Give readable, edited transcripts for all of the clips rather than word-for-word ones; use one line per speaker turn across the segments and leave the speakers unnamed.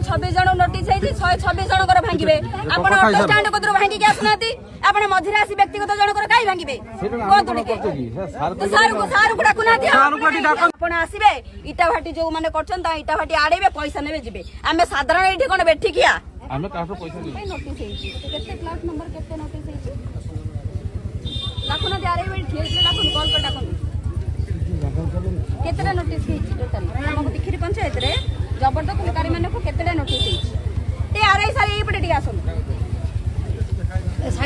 126 जन नोटिस 126 जन भांगे आप ऑटो स्टैंड को भांगिक आसुना आप मझे आसी व्यक्तिगत जनकर कहीं भांगे सार को डाकुना आप आसवे इटा भाटी जो मैंने इटा भाटी आड़े पैसा ने जी आम साधारण ये कौन बेठिकिया डाकुना आड़े डाकुन कॉल कर डाकुन केतटा नोटिस टोटल तिखिरी पंचायत रे जबरदस्त मान को केतटा नोटिस आरआई सार ये टे आसन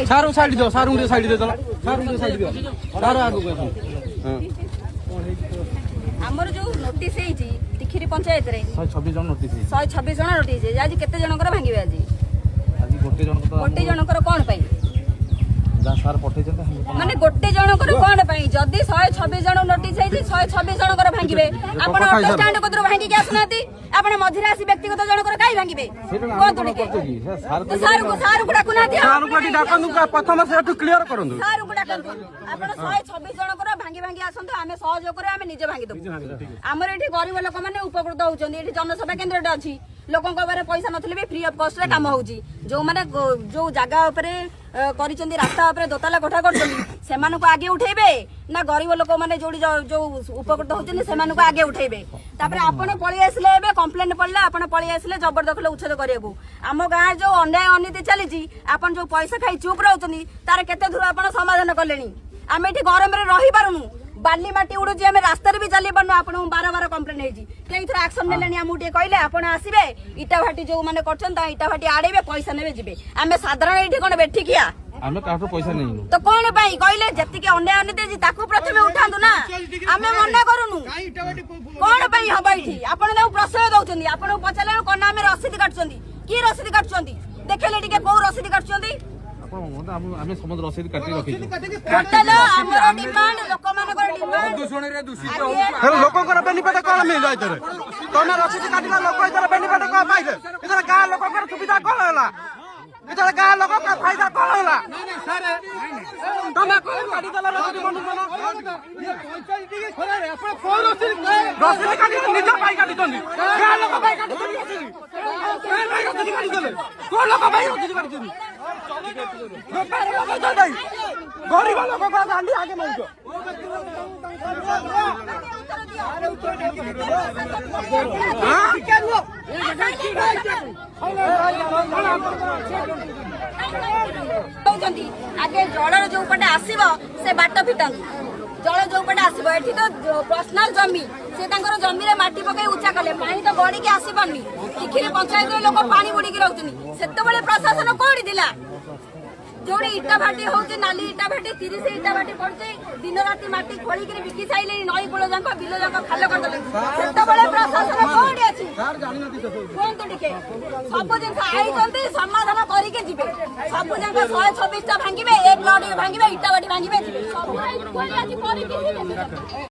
सारू साइड दो सारू साइड दे चलो सारू साइड दो सारू आगु
आमर जो नोटिस तिखिरी पंचायत रे
126 जन नोटिस
126 जन नोटिस आज केते जनकर भांगिबे आज
गोटे
जनकर कोन पई
सार पठे
माने गोटे जनकर कोन पई जदी 126 जन नोटिस 126 जनकर भांगिबे आपण ऑटो स्टैंड को भांगिक आसुनाती आपण मझे आसी व्यक्तिगत जनकर कहीं भांगिबे सार को डाकुना
प्रथम से क्लियर करंदु
सार को डाकंतु आपण 126 जनकर भांगी भांगी आसंतु आमे सहयोग करे आमे निजे भांगी दबु हमर एठी गरीब लोक माने उपकृत होउचंदी एठी जनसेवा केंद्र अछि लोकन को बारे पैसा नथले भी फ्री ऑफ कॉस्ट रे काम होउची जो माने जो जगह ऊपर करिचंदी रास्ता ऊपर दोताला कोठा करचंदी सेमान को आगे उठेबे ना गरीब लोक माने जोडी जो उपकृत होउचंदी सेमान को आगे उठेबे तापर आपण पळी आसले एबे कंप्लेंट पड़ला आपण पळी आसले जबरदखल उच्छेद करियाबू आम गाँ जो अन्याय अनीति चली आपण जो पैसा खाई चुप रहउचंदी तार केते दूर आपण समाधान कलेनी आमे एठी गरम रे रही पारुनु बाली माटी उड़ुची आम रास्तार भी चली पार्नु आप बार बार कम्प्लेन होती कई थर एक्शन ने आमको टे कहले आप आसवे इटा भाटी जो मैंने इटा भाटी आड़े पैसा ने जी आम साधारण ये कौन बेठिकिया
पैसा नहीं
तो कौन कहले जी अन्याय अनीति प्रथम उठा ना आम मना करूनु कौन हम ये आप प्रश्रय दौरान आपको पचारे कौन आम रसीद काटुं कि रसीद काटुं देखले टे कौ रसीद काटुं
आमे समझ रसीद काटी रखी
टोटल हमर डिमांड लोक मानकर डिमांड
दूषण रे दूषित होउ लोककर बेनिफिट कोन मिल जाय तरे तने रसीद काटिला लोक इधर बेनिफिट को पाइले इधर गां लोककर सुविधा कोन होला इधर गां लोक का फायदा कोन होला नहीं सर तमे कोन काटी दला रसीद बंद कोन ये पंचायत के खोला रे आपण कोन रसीद काटी निज पाई काटी दनी गां लोक पाई काटी दनी रसीद काटी दले कोन लोक पाई रसीद काटी दनी गरीब लोग को गांधी आगे मांगो
आगे जल जो पटे आसब से बाट फिटांगु जल जो पटे आसब एठी तो पर्सनल जमी से जमी रे माटी पकई उच्चा कले पानी तो गड़ी के आसी पानी तिखिरी पंचायत लोक पानी बुड़ी रहउछनी सेते प्रशासन कोड़ी दिला जोड़ी इटा भाटी होची नाली इटा भाटी 30 इटा भाटी पड़चे दिन राति माटी खोली के बिकी साइले नई कूल जाक बिल जाक खाल कर दले सेते बळे प्रशासन कोडी अछि सर जानि नथि कोन तो टिके सब दिन आई जल्दी समाधान करी के जिबे सब जंग 126 टा भांगिबे एक लॉट भांगिबे इटा भाटी भांगिबे सब आई कोली अछि करी के जिबे